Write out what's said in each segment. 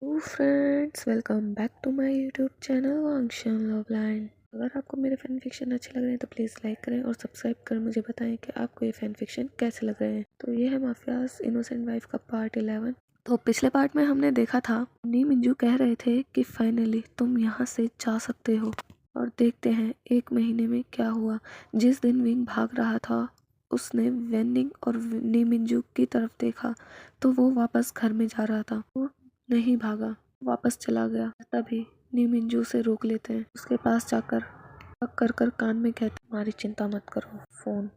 Friends, welcome back to my YouTube channel वांगशन लवलाइन। अगर आपको मेरे फैन फिक्शन अच्छे लग रहे हैं तो प्लीज़ लाइक करें और सब्सक्राइब कर मुझे बताएं कि आपको ये फैन फिक्शन कैसे लग रहे हैं। तो ये है माफियाज इनोसेंट वाइफ का पार्ट 11। तो पिछले पार्ट में हमने देखा था नी मिंजू कह रहे थे कि फाइनली तुम यहाँ से जा सकते हो। और देखते हैं 1 महीने में क्या हुआ। जिस दिन विंग भाग रहा था उसने वेनिंग और नी मिंजू की तरफ देखा तो वो वापस घर में जा रहा था। वो नहीं भागा, वापस चला गया। तभी नी मिंजू से रोक लेते हैं। उसके पास जाकर हक कर कर कान में कहते, हमारी चिंता मत करो, फोन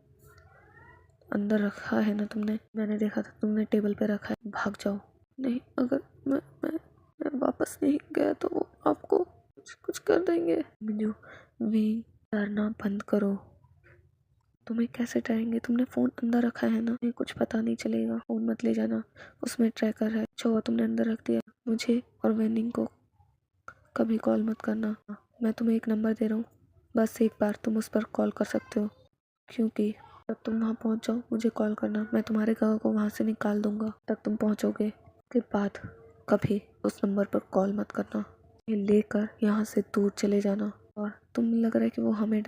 अंदर रखा है ना तुमने? मैंने देखा था तुमने टेबल पे रखा है, भाग जाओ। नहीं, अगर मैं वापस नहीं गया तो वो आपको कुछ कर देंगे। मिंजू, विंग, डरना बंद करो। तुम्हें कैसे डराएंगे? तुमने फोन अंदर रखा है ना, कुछ पता नहीं चलेगा। फोन मत ले जाना, उसमें ट्रैकर है। अच्छा तुमने अंदर रख दिया। मुझे और वेनिंग को कभी कॉल मत करना। मैं तुम्हें एक नंबर दे रहा हूँ, बस एक बार तुम उस पर कॉल कर सकते हो, क्योंकि जब तुम वहाँ पहुँच जाओ मुझे कॉल करना। मैं तुम्हारे घर को वहाँ से निकाल दूंगा। तक तुम पहुँचोगे के बाद कभी उस नंबर पर कॉल मत करना। ये लेकर यहाँ से दूर चले जाना। और तुम लग रहा है कि वो हमें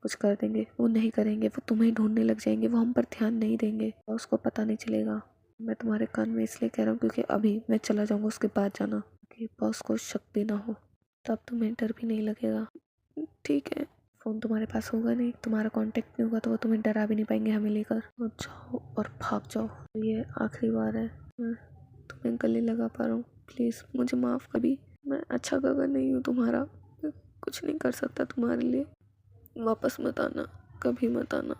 कुछ कर देंगे, वो नहीं करेंगे। वो तुम्हें ढूंढने लग जाएंगे, वो हम पर ध्यान नहीं देंगे और उसको पता नहीं चलेगा। मैं तुम्हारे कान में इसलिए कह रहा हूँ क्योंकि अभी मैं चला जाऊंगा, उसके बाद जाना कि बॉस को शक भी ना हो, तब तुम्हें डर भी नहीं लगेगा। ठीक है, फोन तुम्हारे पास होगा नहीं, तुम्हारा कांटेक्ट नहीं होगा तो वो तुम्हें डरा भी नहीं पाएंगे हमें लेकर। तो जाओ और भाग जाओ। ये आखिरी बार है, मैं तुम्हें गले लगा पा रहा हूँ, प्लीज मुझे माफ कर। भी मैं अच्छा गगर नहीं हूँ तुम्हारा, मैं कुछ नहीं कर सकता तुम्हारे लिए। वापस मत आना, कभी मत आना।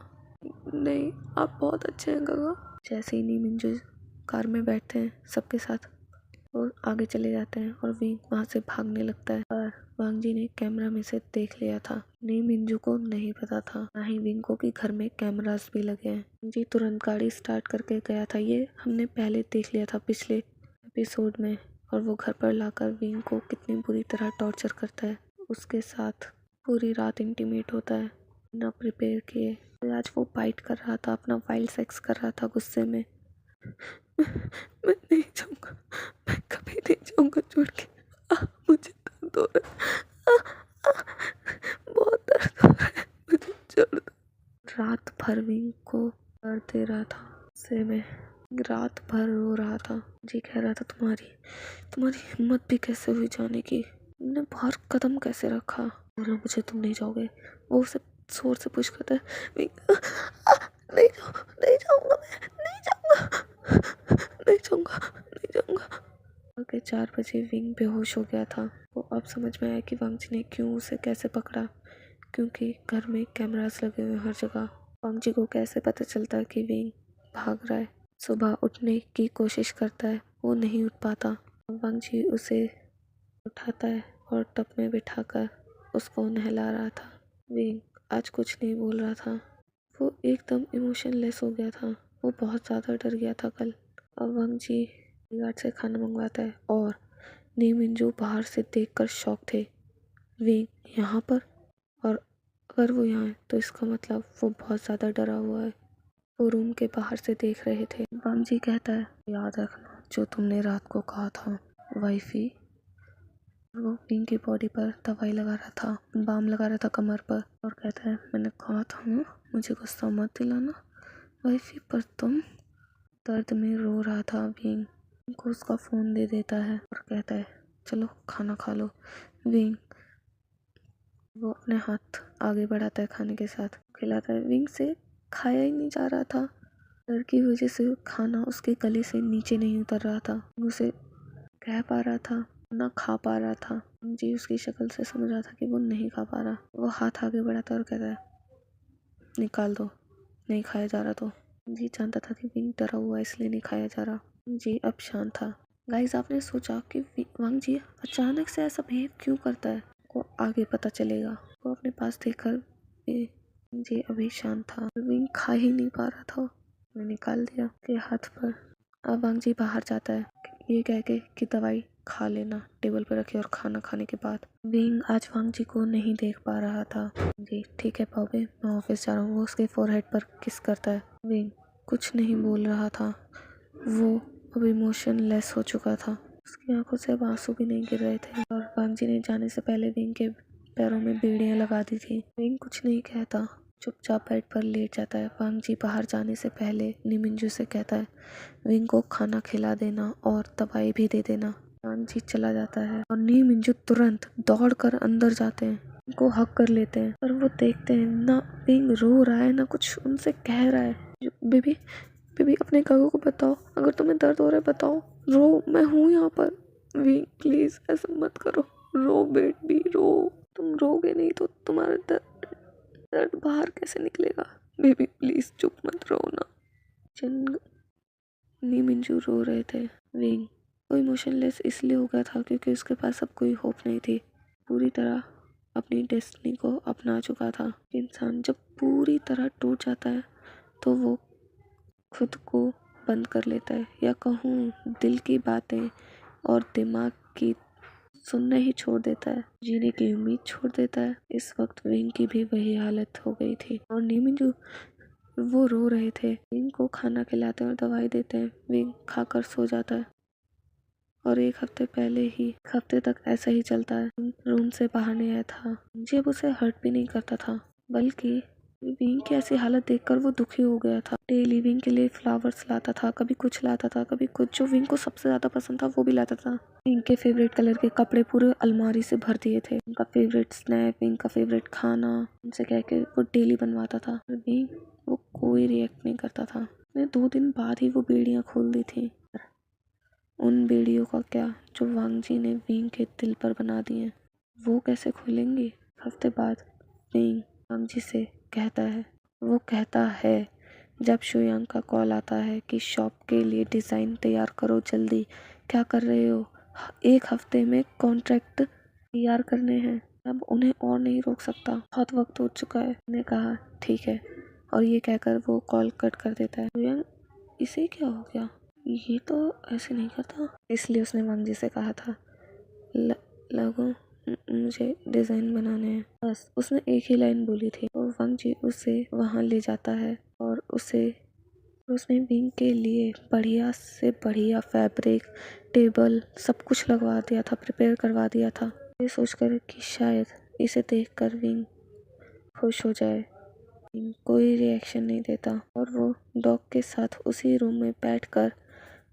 नहीं, आप बहुत अच्छे हैं गगा। जैसे ही नी मिंजू कार में बैठते हैं सबके साथ और आगे चले जाते हैं और विंग वहाँ से भागने लगता है। पर वांग जी ने कैमरा में से देख लिया था। नी मिंजू को नहीं पता था, ना ही विंग को, कि घर में कैमरास भी लगे हैं। वांग जी तुरंत गाड़ी स्टार्ट करके गया था। ये हमने पहले देख लिया था पिछले एपिसोड में। और वो घर पर लाकर विंग को कितनी बुरी तरह टॉर्चर करता है, उसके साथ पूरी रात इंटीमेट होता है ना प्रिपेयर किए। आज वो बाइट कर रहा था, अपना वाइल्ड सेक्स कर रहा था गुस्से में। मैं नहीं जाऊंगा, मैं कभी नहीं जाऊंगा छोड़ के। मुझे दर्द हो रहा है, बहुत दर्द हो रहा है, मुझे छोड़ दो। रात भर विंग को दर्द दे रहा था गुस्से में, रात भर रो रहा था। जी कह रहा था तुम्हारी हिम्मत भी कैसे हुई जाने की, तुमने बाहर कदम कैसे रखा। बोला मुझे तुम नहीं जाओगे। वो उसे जोर से पुश करता है, नहीं जाऊंगा, मैं नहीं जाऊंगा, नहीं जाऊंगा, नहीं जाऊंगा। के 4 बजे विंग बेहोश हो गया था। वो अब समझ में आया कि वांग जी ने क्यों उसे कैसे पकड़ा, क्योंकि घर में कैमरास लगे हुए हर जगह। वांग जी को कैसे पता चलता कि विंग भाग रहा है। सुबह उठने की कोशिश करता है, वो नहीं उठ पाता। वांग जी उसे उठाता है और टब में बिठाकर उसको नहला रहा था। विंग आज कुछ नहीं बोल रहा था, वो एकदम इमोशनलेस हो गया था। वो बहुत ज़्यादा डर गया था कल। अब वांग जी गार्ड से खाना मंगवाता है और नी मिंजू बाहर से देखकर शॉक थे। विंग यहाँ पर, और अगर वो यहाँ है तो इसका मतलब वो बहुत ज़्यादा डरा हुआ है। वो रूम के बाहर से देख रहे थे। वांग जी कहता है, याद रखना जो तुमने रात को कहा था वाइफी। वो विंग की बॉडी पर दवाई लगा रहा था, बाम लगा रहा था कमर पर, और कहता है मैंने कहा था ना, मुझे गुस्सा मत दिलाना वाइफी पर। तुम दर्द में रो रहा था। विंग को उसका फ़ोन दे देता है और कहता है चलो खाना खा लो। विंग वो अपने हाथ आगे बढ़ाता है, खाने के साथ खिलाता है। विंग से खाया ही नहीं जा रहा था, डर की वजह से खाना उसके गले से नीचे नहीं उतर रहा था। उसे कह पा रहा था ना खा पा रहा था। जी उसकी शक्ल से समझ रहा था कि वो नहीं खा पा रहा। वो हाथ आगे बढ़ाता है और कहता है निकाल दो, नहीं खाया जा रहा। तो जी जानता था कि विंग डरा हुआ इसलिए नहीं खाया जा रहा। जी अब शांत था। गाइस आपने सोचा कि वांग जी अचानक से ऐसा बिहेव क्यों करता है, को आगे पता चलेगा। वो अपने पास देखकर जी अभी शांत था। विंग खा ही नहीं पा रहा था, मैं निकाल दिया के हाथ पर। अब वांग जी बाहर जाता है ये कह के कि दवाई खा लेना, टेबल पर रखे, और खाना खाने के बाद। विंग आज वांग जी को नहीं देख पा रहा था। जी ठीक है पापे, मैं ऑफिस जा रहा हूँ। वो उसके फोरहेड पर किस करता है। विंग कुछ नहीं बोल रहा था, वो अब इमोशनलेस हो चुका था। उसकी आंखों से अब आंसू भी नहीं गिर रहे थे और वांग जी ने जाने से पहले विंग के पैरों में बेड़ियां लगा दी थी। विंग कुछ नहीं कहता, चुपचाप बेड पर लेट जाता है। वांग जी बाहर जाने से पहले ली मिंजू से कहता है विंग को खाना खिला देना और दवाई भी दे देना। वांग जी चला जाता है और ली मिंजू तुरंत दौड़कर अंदर जाते हैं, उनको हक कर लेते हैं। पर वो देखते हैं ना विंग रो रहा है ना कुछ उनसे कह रहा है। बेबी बेबी अपने कागो को बताओ, अगर तुम्हें दर्द हो रहा है बताओ, रो, मैं हूँ यहाँ पर। विंग प्लीज ऐसा मत करो, रो बेबी रो, तुम रोगे नहीं तो तुम्हारा दर्द बाहर कैसे निकलेगा। बेबी प्लीज चुप मत रो ना। ली मिंजू रो रहे थे। विंग वो इमोशनलेस इसलिए हो गया था क्योंकि उसके पास अब कोई होप नहीं थी। पूरी तरह अपनी डेस्टिनी को अपना चुका था। इंसान जब पूरी तरह टूट जाता है तो वो खुद को बंद कर लेता है, या कहूँ दिल की बातें और दिमाग की सुनना ही छोड़ देता है, जीने की उम्मीद छोड़ देता है। इस वक्त विंग की भी वही हालत हो गई थी और ली मिंजू वो रो रहे थे। विंग को खाना खिलाते हैं और दवाई देते हैं। विंग खाकर सो जाता है और एक हफ्ते तक ऐसा ही चलता है। रूम से बाहर नहीं आया था। जब उसे हर्ट भी नहीं करता था, बल्कि विंग की ऐसी हालत देखकर वो दुखी हो गया था। डेली विंग के लिए फ्लावर्स लाता था, कभी कुछ लाता था, कभी कुछ। जो विंग को सबसे ज्यादा पसंद था वो भी लाता था। विंग के फेवरेट कलर के कपड़े पूरे अलमारी से भर दिए थे। उनका फेवरेट स्नैक, विंग का फेवरेट खाना, उनसे कह के वो डेली बनवाता था। विंग वो कोई रिएक्ट नहीं करता था। 2 दिन बाद ही वो बेड़ियां खोल दी थी। उन बेड़ियों का क्या जो वांग जी ने विंग के दिल पर बना दिए, वो कैसे खोलेंगी। हफ्ते बाद विंग वांग जी से कहता है जब शुयांग का कॉल आता है कि शॉप के लिए डिज़ाइन तैयार करो जल्दी। क्या कर रहे हो, 1 हफ्ते में कॉन्ट्रैक्ट तैयार करने हैं। अब उन्हें और नहीं रोक सकता, बहुत वक्त हो चुका है। उन्हें कहा ठीक है और ये कहकर वो कॉल कट कर देता है। शुयांग इसे क्या हो गया, ये तो ऐसे नहीं करता। इसलिए उसने वांग जी से कहा था लगो मुझे डिज़ाइन बनाने हैं, बस उसने एक ही लाइन बोली थी। और वांग जी उसे वहाँ ले जाता है और उसने विंग के लिए बढ़िया से बढ़िया फैब्रिक, टेबल सब कुछ लगवा दिया था, प्रिपेयर करवा दिया था। ये सोचकर कि शायद इसे देखकर विंग खुश हो जाए। विंग कोई रिएक्शन नहीं देता और वो डॉग के साथ उसी रूम में बैठकर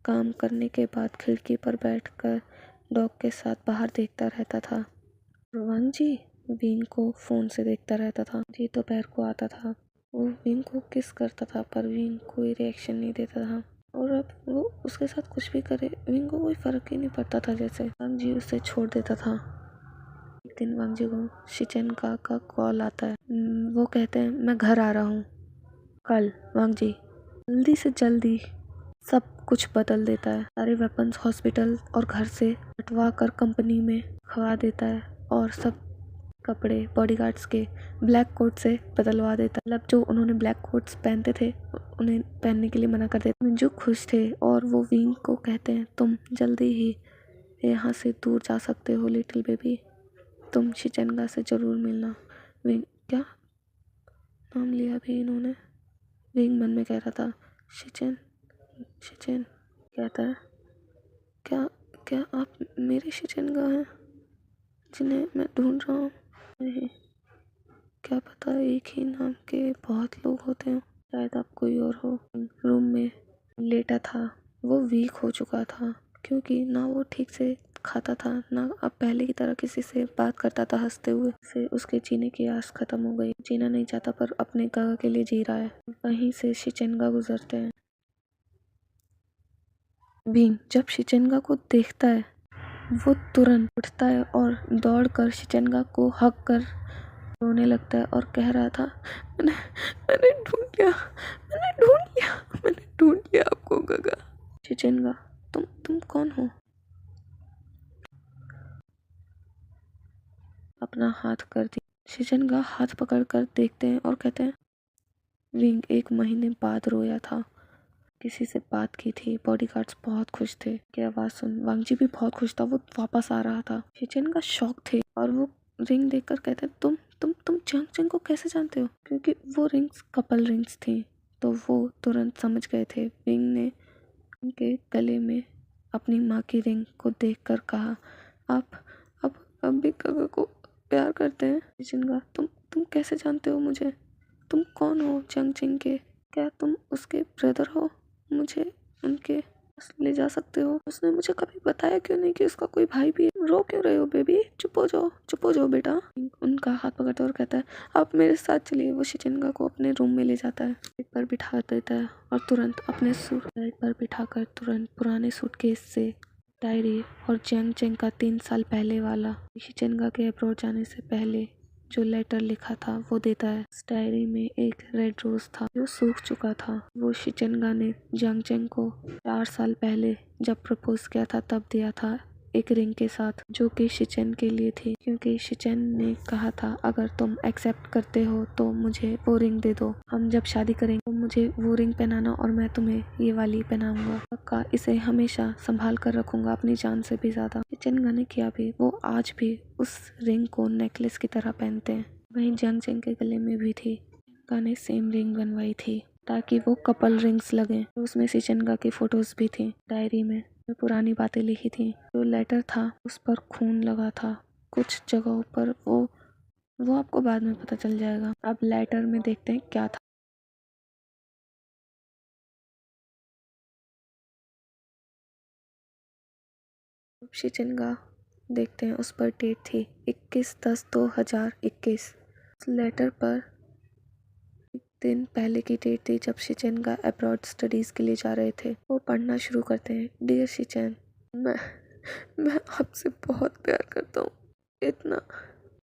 काम करने के बाद खिड़की पर बैठकर डॉग के साथ बाहर देखता रहता था। वांग जी विंग को फोन से देखता रहता था। जी दोपहर को आता था, वो विंग को किस करता था पर विंग कोई रिएक्शन नहीं देता था। और अब वो उसके साथ कुछ भी करे विंग को कोई फर्क ही नहीं पड़ता था। जैसे वांग जी उसे छोड़ देता था। एक दिन वांग जी को शिचेन का कॉल आता है। वो कहते हैं मैं घर आ रहा हूँ कल। वांग जी जल्दी से जल्दी सब कुछ बदल देता है। सारे वेपन्स हॉस्पिटल और घर से हटवा कर कंपनी में खवा देता है और सब कपड़े बॉडीगार्ड्स के ब्लैक कोट से बदलवा देता है। मतलब जो उन्होंने ब्लैक कोट्स पहनते थे उन्हें पहनने के लिए मना कर देता। मिंजू खुश थे और वो विंग को कहते हैं तुम जल्दी ही यहाँ से दूर जा सकते हो लिटिल बेबी, तुम शिचेनगा से जरूर मिलना। विंग क्या नाम लिया भी इन्होंने। विंग मन में कह रहा था शिचेन शिचेन कहता है क्या क्या आप मेरे शिचेनगा हैं जिन्हें मैं ढूंढ रहा हूँ। नहीं, क्या पता एक ही नाम के बहुत लोग होते हैं, शायद आप कोई और हो। रूम में लेटा था, वो वीक हो चुका था क्योंकि ना वो ठीक से खाता था ना अब पहले की तरह किसी से बात करता था हंसते हुए। फिर उसके जीने की आस खत्म हो गई। जीना नहीं चाहता पर अपने गागा के लिए जी रहा है। वहीं से शिचेनगा गुजरते हैं। विंग जब शिचेनगा को देखता है वो तुरंत उठता है और दौड़कर शिचेनगा को हक कर रोने लगता है और कह रहा था मैंने मैंने ढूंढ लिया मैंने ढूंढ लिया मैंने ढूंढ लिया आपको गागा। शिचेनगा तुम कौन हो। अपना हाथ कर दी। शिचेनगा हाथ पकड़कर देखते हैं और कहते हैं विंग 1 महीने बाद रोया था, किसी से बात की थी। बॉडीगार्ड्स बहुत खुश थे कि आवाज सुन। वांग जी भी बहुत खुश था, वो वापस आ रहा था। शिचेनगा शॉक थे और वो रिंग देखकर कहते हैं तुम चांग चंग को कैसे जानते हो, क्योंकि वो रिंग्स कपल रिंग्स थी। तो वो तुरंत समझ गए थे विंग ने उनके गले में अपनी माँ की रिंग को देखकर कहा, आप अब भी गगा को प्यार करते हैं? शिचिंगा, तुम कैसे जानते हो मुझे? तुम कौन हो जंग चिंग के? क्या तुम उसके ब्रदर हो? मुझे उनके पास ले जा सकते हो? उसने मुझे कभी बताया क्यों नहीं कि उसका कोई भाई भी है? रो क्यों रहे हो बेबी? चुप हो जाओ बेटा। उनका हाथ पकड़ता और कहता है, आप मेरे साथ चलिए। वो शिचिंगा को अपने रूम में ले जाता है, बेड पर बिठा देता है और तुरंत अपने सूट बेड पर बिठाकर तुरंत पुराने सूटकेस से डायरी और जंग चिंग का 3 साल पहले वाला शिचिंगा के अब्रॉड जाने से पहले जो लेटर लिखा था वो देता है। इस डायरी में एक रेड रोज था जो सूख चुका था। वो शिचिंगा ने जंग चिंग को 4 साल पहले जब प्रपोज किया था तब दिया था, एक रिंग के साथ, जो कि शिचेन के लिए थी, क्योंकि शिचेन ने कहा था अगर तुम एक्सेप्ट करते हो तो मुझे वो रिंग दे दो। हम जब शादी करेंगे तो मुझे वो रिंग पहनाना और मैं तुम्हें ये वाली पहनाऊंगा। पक्का इसे हमेशा संभाल कर रखूंगा, अपनी जान से भी ज्यादा। शिचेन ने किया भी। वो आज भी उस रिंग को नेकलेस की तरह पहनते हैं। वहीं जंग चिंग के गले में भी थी। ने सेम रिंग बनवाई थी ताकि वो कपल रिंग्स लगे। उसमें शिचेंगा की फोटोज भी थी। डायरी में पुरानी बातें लिखी थी। जो लेटर था उस पर खून लगा था कुछ जगहों पर। वो आपको बाद में पता चल जाएगा। अब लेटर में देखते हैं क्या था। शिचिंगा देखते हैं, उस पर डेट थी 21/10/2021। उस लेटर पर एक दिन पहले की डेट थी जब शिचिंगा अब्रॉड स्टडीज के लिए जा रहे थे। वो पढ़ना शुरू करते हैं। डियर शिचेन, मैं आपसे बहुत प्यार करता हूँ, इतना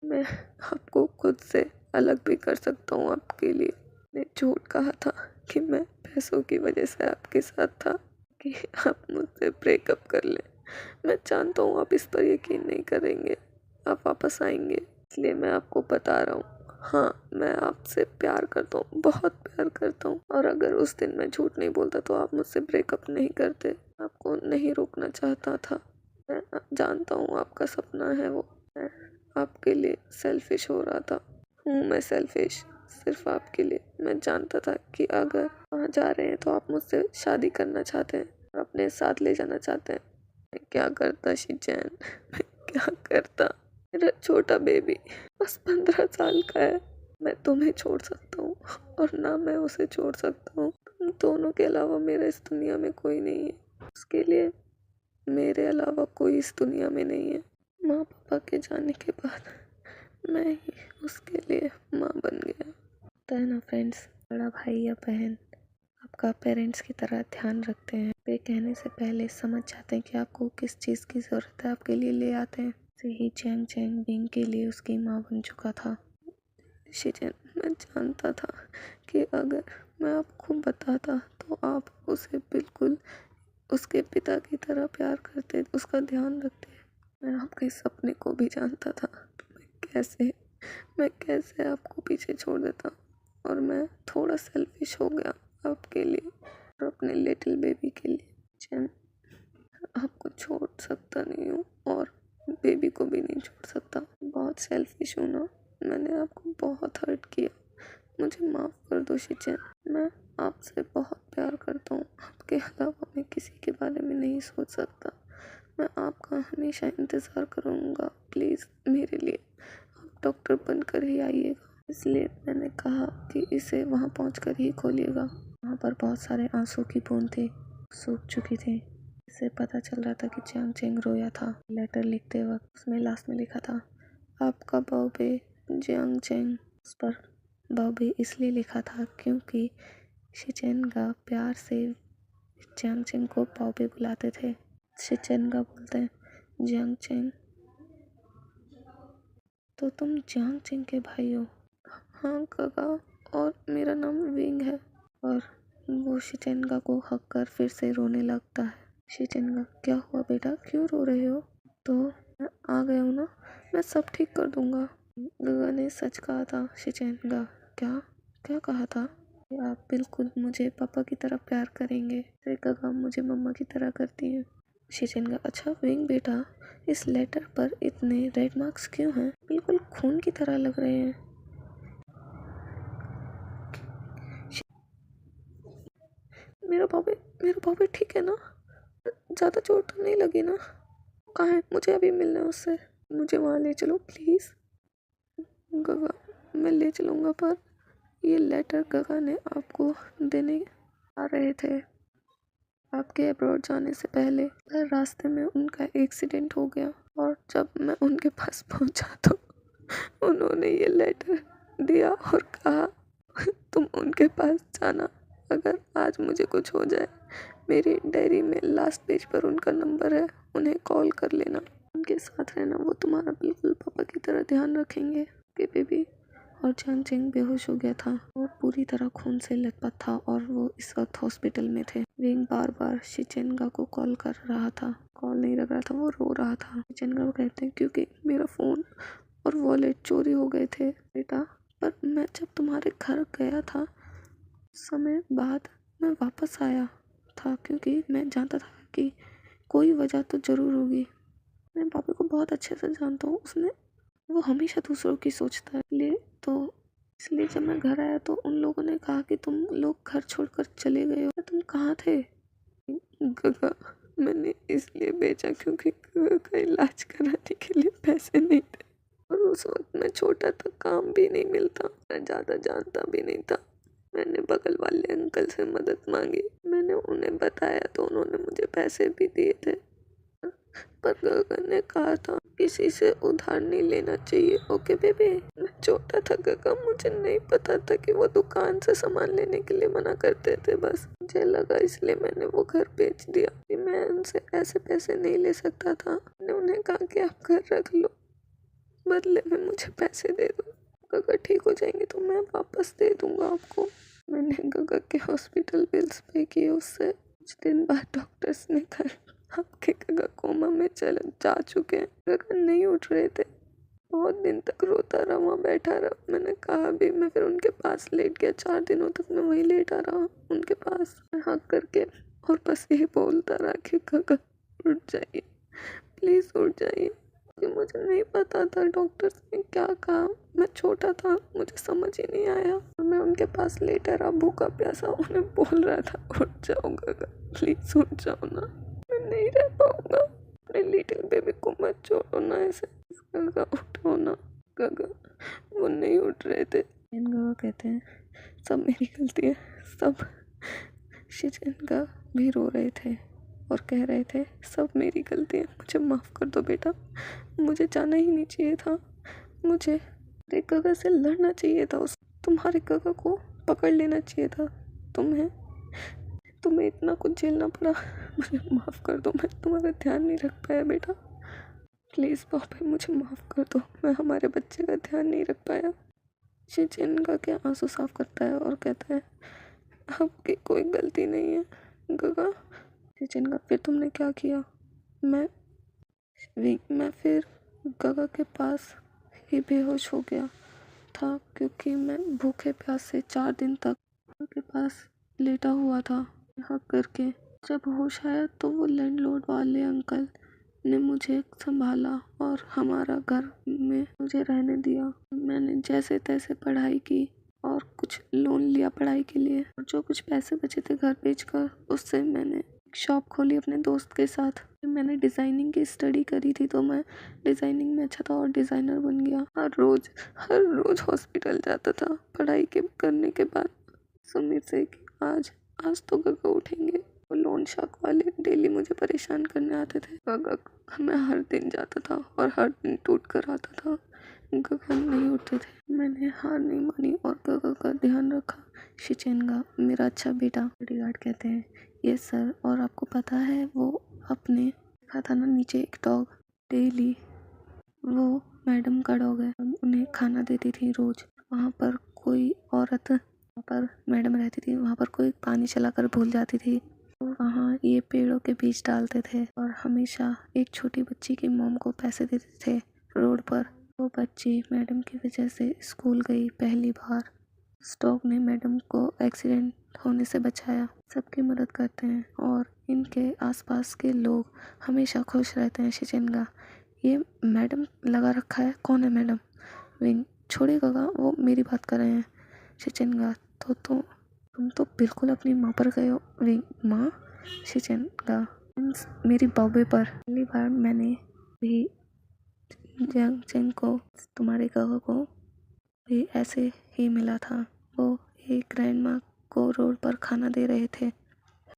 मैं आपको खुद से अलग भी कर सकता हूँ आपके लिए। मैंने झूठ कहा था कि मैं पैसों की वजह से आपके साथ था कि आप मुझसे ब्रेकअप कर लें। मैं जानता हूँ आप इस पर यकीन नहीं करेंगे, आप वापस आएंगे, इसलिए मैं आपको बता रहा हूँ। हाँ, मैं आपसे प्यार करता हूँ, बहुत प्यार करता हूँ। और अगर उस दिन मैं झूठ नहीं बोलता तो आप मुझसे ब्रेकअप नहीं करते। आपको नहीं रोकना चाहता था। मैं जानता हूँ आपका सपना है वो। मैं आपके लिए सेल्फिश हो रहा था। मैं सेल्फिश सिर्फ आपके लिए। मैं जानता था कि अगर वहाँ जा रहे हैं तो आप मुझसे शादी करना चाहते हैं और अपने साथ ले जाना चाहते हैं। मैं क्या करता शिचेन, मैं क्या करता? मेरा छोटा बेबी बस 15 साल का है। मैं तुम्हें छोड़ सकता हूँ और ना मैं उसे छोड़ सकता हूँ। तुम दोनों के अलावा मेरा इस दुनिया में कोई नहीं है। उसके लिए मेरे अलावा कोई इस दुनिया में नहीं है। माँ पापा के जाने के बाद मैं ही उसके लिए माँ बन गया। होता है ना फ्रेंड्स, बड़ा भाई या बहन आपका पेरेंट्स की तरह ध्यान रखते हैं। वे कहने से पहले समझ जाते हैं कि आपको किस चीज़ की ज़रूरत है, आपके लिए ले आते हैं। से ही चैंग चैंग बिंग के लिए उसकी माँ बन चुका था। शिचेन, मैं जानता था कि अगर मैं आपको बताता तो आप उसे बिल्कुल उसके पिता की तरह प्यार करते, उसका ध्यान रखते। मैं आपके सपने को भी जानता था। मैं कैसे आपको पीछे छोड़ देता, और मैं थोड़ा सेल्फिश हो गया आपके लिए और अपने लिटिल बेबी के लिए। चैन, आपको छोड़ सकता नहीं हूँ और बेबी को भी नहीं छोड़ सकता। बहुत सेल्फिश हूँ ना, मैंने आपको बहुत हर्ट किया, मुझे माफ़ कर दो शिचेन। मैं आपसे बहुत प्यार करता हूँ, आपके अलावा मैं किसी के बारे में नहीं सोच सकता। मैं आपका हमेशा इंतज़ार करूँगा, प्लीज़ मेरे लिए आप डॉक्टर बनकर ही आइएगा। इसलिए मैंने कहा कि इसे वहाँ पहुँचकर ही खोलिएगा। वहाँ पर बहुत सारे आंसू की बूंद थी, सूख चुकी थी। इससे पता चल रहा था कि जियांग चेंग रोया था। लेटर लिखते वक्त उसमें लास्ट में लिखा था, आपका बाओबे जियांग चेंग। उस पर बाओबे इसलिए लिखा था क्योंकि शिचेनगा प्यार से जियांग चेंग को बाओबे बुलाते थे। शिचेनगा बोलते हैं जियांग चेंग, तो तुम जियांग चेंग के भाई हो? हाँ काका, और मेरा नाम विंग है। और वो शिचेनगा को हक कर फिर से रोने लगता है। शिचेनगा, क्या हुआ बेटा, क्यों रो रहे हो? तो मैं आ गया हूँ ना, मैं सब ठीक कर दूंगा। गगा ने सच कहा था शिचेनगा। क्या क्या कहा था? कि आप बिल्कुल मुझे पापा की तरह प्यार करेंगे जैसे गगा मुझे मम्मा की तरह करती है। शिचेनगा, अच्छा विंग बेटा, इस लेटर पर इतने रेड मार्क्स क्यों हैं? बिल्कुल खून की तरह लग रहे हैं। मेरा पापा ठीक है ना? ज़्यादा चोट तो नहीं लगी ना? कहाँ है? मुझे अभी मिलना है उससे, मुझे वहाँ ले चलो प्लीज़। गगा, मैं ले चलूँगा पर ये लेटर गगा ने आपको देने आ रहे थे आपके अब्रॉड जाने से पहले, पर रास्ते में उनका एक्सीडेंट हो गया और जब मैं उनके पास पहुंचा तो उन्होंने ये लेटर दिया और कहा तुम उनके पास जाना, अगर आज मुझे कुछ हो जाए मेरी डायरी में लास्ट पेज पर उनका नंबर है, उन्हें कॉल कर लेना, उनके साथ रहना, वो तुम्हारा बिल्कुल पापा की तरह ध्यान रखेंगे। के बेबी। और चैन चिंग बेहोश हो गया था और पूरी तरह खून से लथपथ था और वो इस वक्त हॉस्पिटल में थे। विंग बार बार शिचेनगा को कॉल कर रहा था, कॉल नहीं लग रहा था, वो रो रहा था। शिचेनगा को कहते हैं क्योंकि मेरा फ़ोन और वॉलेट चोरी हो गए थे बेटा, पर मैं जब तुम्हारे घर गया था समय बाद मैं वापस आया था क्योंकि मैं जानता था कि कोई वजह तो ज़रूर होगी। मैं पापा को बहुत अच्छे से जानता हूँ, वो हमेशा दूसरों की सोचता है, इसलिए जब मैं घर आया तो उन लोगों ने कहा कि तुम लोग घर छोड़कर चले गए हो, तुम कहाँ थे? गगा, मैंने इसलिए बेचा क्योंकि गगा का इलाज कराने के लिए पैसे नहीं थे और उस वक्त मैं छोटा था, काम भी नहीं मिलता, मैं ज़्यादा जानता भी नहीं था। मैंने बगल वाले अंकल से मदद मांगी, मैंने उन्हें बताया तो उन्होंने मुझे पैसे भी दिए थे, पर गगन ने कहा था किसी से उधार नहीं लेना चाहिए। ओके बेबी, मैं छोटा था गगन, मुझे नहीं पता था कि वो दुकान से सामान लेने के लिए मना करते थे, बस मुझे लगा इसलिए मैंने वो घर बेच दिया कि मैं उनसे ऐसे पैसे नहीं ले सकता था। मैंने उन्हें कहा कि आप घर रख लो, बदले में मुझे पैसे दे दो, गगा ठीक हो जाएंगे तो मैं वापस दे दूंगा आपको। मैंने गगा के हॉस्पिटल बिल्स पे किए उससे। कुछ दिन बाद डॉक्टर्स ने कहा आपके गगा कोमा में जा चुके हैं। गगा नहीं उठ रहे थे, बहुत दिन तक रोता रहा, वहाँ बैठा रहा। मैंने कहा भी, मैं फिर उनके पास लेट गया, 4 दिनों तक मैं वहीं लेटा रहा उनके पास, हक करके, और बस यही बोलता रहा कि गगा उठ जाइए, प्लीज़ उठ जाइए। मुझे नहीं पता था डॉक्टर्स ने क्या कहा, मैं छोटा था, मुझे समझ ही नहीं आया। मैं उनके पास लेटा रहा भूखा प्यासा, उन्हें बोल रहा था उठ जाओ गगा, प्लीज उठ जाओ ना, मैं नहीं रह पाऊंगा, अपने लिटिल बेबी को मत छोड़ो ना ऐसे, गगा उठो ना। गगा, वो नहीं उठ रहे थे। गगा कहते हैं सब मेरी गलती है, सब। शिजनगा भी रो रहे थे और कह रहे थे सब मेरी गलती है, मुझे माफ़ कर दो बेटा, मुझे जाना ही नहीं चाहिए था, मुझे एक गगा से लड़ना चाहिए था, उस तुम्हारे गगा को पकड़ लेना चाहिए था, तुम्हें इतना कुछ झेलना पड़ा, मुझे माफ़ कर दो, मैं तुम्हारा ध्यान नहीं रख पाया बेटा, प्लीज़ पापा मुझे माफ़ कर दो, मैं हमारे बच्चे का ध्यान नहीं रख पाया। शिचिन का क्या आंसू साफ करता है और कहता है आपकी कोई गलती नहीं है गगा। शिचिन का फिर तुमने क्या किया? मैं फिर गगा के पास ही बेहोश हो गया था क्योंकि मैं भूखे प्यास से 4 दिन तक उनके पास लेटा हुआ था यहाँ करके। जब होश आया तो वो लैंडलॉर्ड वाले अंकल ने मुझे संभाला और हमारा घर में मुझे रहने दिया। मैंने जैसे तैसे पढ़ाई की और कुछ लोन लिया पढ़ाई के लिए, और जो कुछ पैसे बचे थे घर बेचकर उससे मैंने शॉप खोली अपने दोस्त के साथ। मैंने डिज़ाइनिंग की स्टडी करी थी तो मैं डिज़ाइनिंग में अच्छा था और डिज़ाइनर बन गया। हर रोज़ हॉस्पिटल जाता था पढ़ाई के करने के बाद, उम्मीद से कि आज तो गगा उठेंगे। वो लोन शार्क वाले डेली मुझे परेशान करने आते थे। गगा, मैं हर दिन जाता था और हर दिन टूट कर आता था, गगा नहीं उठते थे। मैंने हार नहीं मानी और गगा का ध्यान रखा। शिचेनगा मेरा अच्छा बेटा, बॉडीगार्ड कहते हैं ये सर। और आपको पता है वो अपने देखा था ना नीचे एक डॉग, डेली वो मैडम का डॉग है, हम उन्हें खाना देती थी रोज। वहाँ पर कोई औरत, वहाँ पर मैडम रहती थी, वहाँ पर कोई पानी चलाकर भूल जाती थी तो वहाँ ये पेड़ों के बीज डालते थे और हमेशा एक छोटी बच्ची की मॉम को पैसे देते थे रोड पर। वो बच्ची मैडम की वजह से स्कूल गई पहली बार। स्टॉक ने मैडम को एक्सीडेंट होने से बचाया। सबकी मदद करते हैं और इनके आसपास के लोग हमेशा खुश रहते हैं। शिचिनगा, ये मैडम लगा रखा है, कौन है मैडम? विंग, छोड़िएगा, वो मेरी बात कर रहे हैं। शिचिनगा, तो तुम तो बिल्कुल अपनी माँ पर गए हो। विंग, माँ? शिचिनगा, मेरी बॉबी पर पहली बार मैंने भी जियांग चेंग को, तुम्हारे काका को भी ऐसे ही मिला था। वो एक ग्रैंड माँ को रोड पर खाना दे रहे थे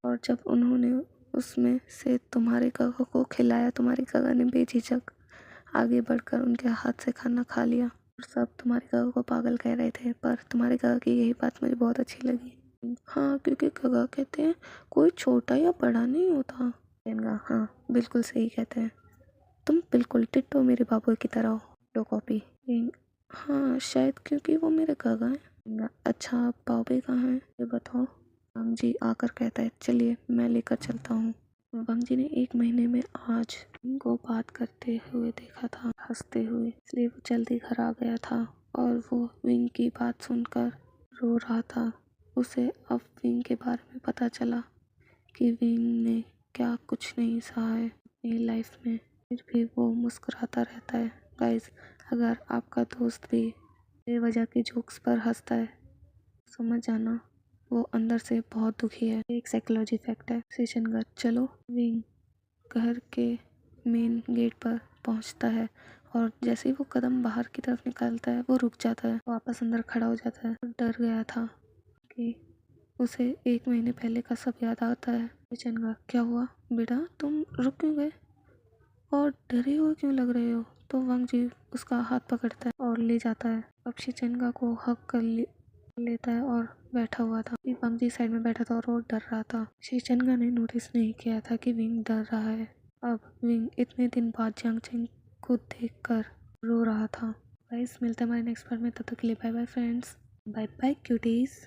और जब उन्होंने उसमें से तुम्हारे काका को खिलाया, तुम्हारे काका ने बेझिझक आगे बढ़कर उनके हाथ से खाना खा लिया और सब तुम्हारे काका को पागल कह रहे थे। पर तुम्हारे काका की यही बात मुझे बहुत अच्छी लगी। हाँ, क्योंकि काका कहते हैं कोई छोटा या बड़ा नहीं होता। हाँ, बिल्कुल सही कहते हैं। तुम बिल्कुल डिट्टो मेरे बाबू की तरह हो, दो कॉपी। हाँ, शायद क्योंकि वो मेरे काका हैं। अच्छा, बाबे कहाँ हैं ये बताओ। बंग जी आकर कहता है, चलिए मैं लेकर चलता हूँ। बंग जी ने 1 महीने में आज को बात करते हुए देखा था, हंसते हुए, इसलिए वो जल्दी घर आ गया था और वो विंग की बात सुनकर रो रहा था। उसे अब विंग के बारे में पता चला कि विंग ने क्या कुछ नहीं सहा है अपनी लाइफ में, फिर भी वो मुस्कुराता रहता है। गाइस, अगर आपका दोस्त भी बेवजह के जोक्स पर हंसता है, समझ जाना वो अंदर से बहुत दुखी है। एक साइकोलॉजी फैक्ट है। सेशन घर चलो। विंग घर के मेन गेट पर पहुंचता है और जैसे ही वो कदम बाहर की तरफ निकालता है, वो रुक जाता है, वापस अंदर खड़ा हो जाता है। डर गया था कि उसे 1 महीने पहले का सब याद आता है। चंगा, क्या हुआ बेटा, तुम रुक क्यों गए और डरे हुए क्यों लग रहे हो? तो वंग जी उसका हाथ पकड़ता है और ले जाता है। पक्षी चंगा को हक कर लेता है और बैठा हुआ था। वंग जी साइड में बैठा था और वो डर रहा था। चंगा ने नोटिस नहीं किया था कि विंग डर रहा है। अब विंग इतने दिन बाद जियांग चेंग को देखकर रो रहा था। गाइस, मिलते हैं हमारे नेक्स्ट पार्ट में। तब तक के लिए bye bye friends. Bye bye cuties.